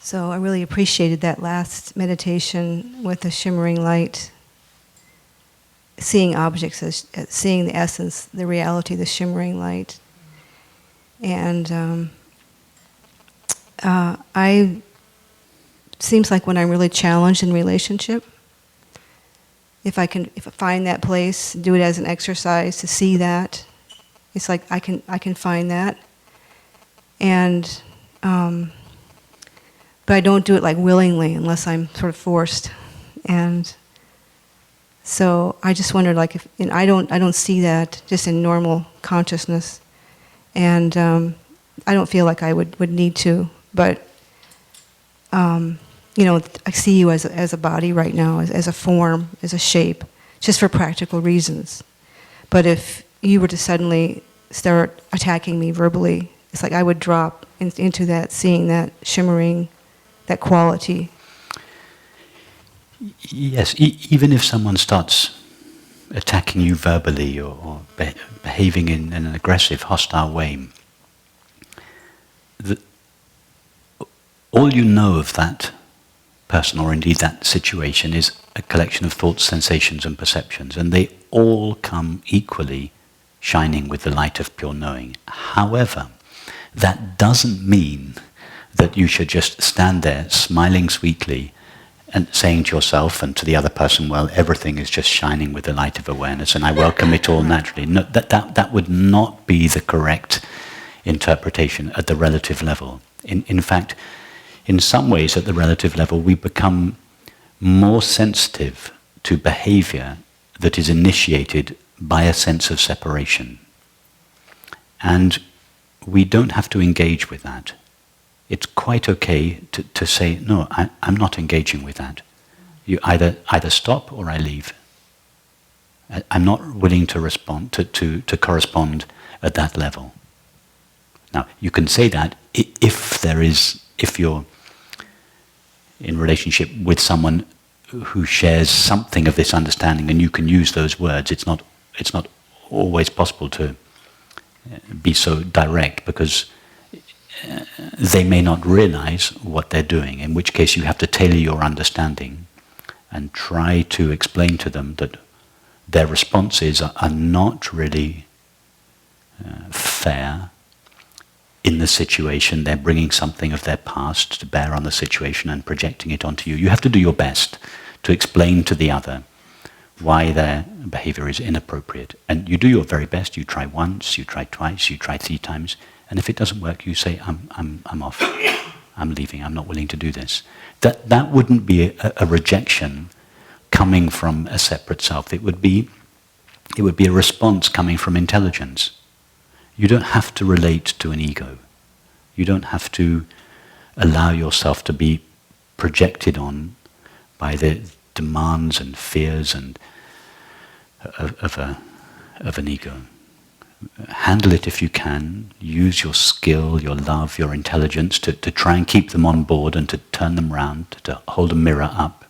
So I really appreciated that last meditation with the shimmering light, seeing objects as seeing the essence, the reality, the shimmering light. And I seems like when I'm really challenged in relationship, if I find that place, do it as an exercise to see that, it's like I can find that, and but I don't do it like willingly unless I'm sort of forced, and so I just wondered, like, if I don't see that just in normal consciousness, and I don't feel like I would need to, but I see you as a body right now, as a form, as a shape, just for practical reasons. But if you were to suddenly start attacking me verbally, it's like I would drop into that, seeing that shimmering, that quality. Yes, even if someone starts attacking you verbally or behaving in an aggressive, hostile way, all you know of that person, or indeed that situation, is a collection of thoughts, sensations and perceptions, and they all come equally shining with the light of pure knowing. However, that doesn't mean that you should just stand there smiling sweetly and saying to yourself and to the other person, well, everything is just shining with the light of awareness and I welcome it all naturally. No, that would not be the correct interpretation at the relative level. In fact, in some ways at the relative level we become more sensitive to behavior that is initiated by a sense of separation. And we don't have to engage with that. It's quite okay to say, no, I'm not engaging with that. You either stop or I leave. I'm not willing to respond, to correspond at that level. Now, you can say that if you're in relationship with someone who shares something of this understanding, and you can use those words. It's not always possible to be so direct, because they may not realize what they're doing, in which case you have to tailor your understanding and try to explain to them that their responses are not really fair in the situation. They're bringing something of their past to bear on the situation and projecting it onto you. You have to do your best to explain to the other why their behavior is inappropriate. And you do your very best. You try once, you try twice, you try 3 times, and if it doesn't work, you say, I'm off. I'm leaving. I'm not willing to do this. That wouldn't be a rejection coming from a separate self. It would be a response coming from intelligence. You don't have to relate to an ego. You don't have to allow yourself to be projected on by the demands and fears and of an ego. Handle it if you can. Use your skill, your love, your intelligence to try and keep them on board and to turn them round, to hold a mirror up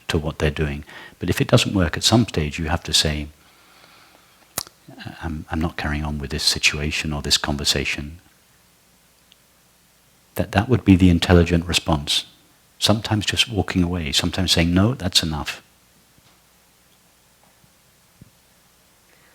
to what they're doing. But if it doesn't work, at some stage you have to say, I'm not carrying on with this situation or this conversation. That would be the intelligent response. Sometimes just walking away, sometimes saying, no, that's enough.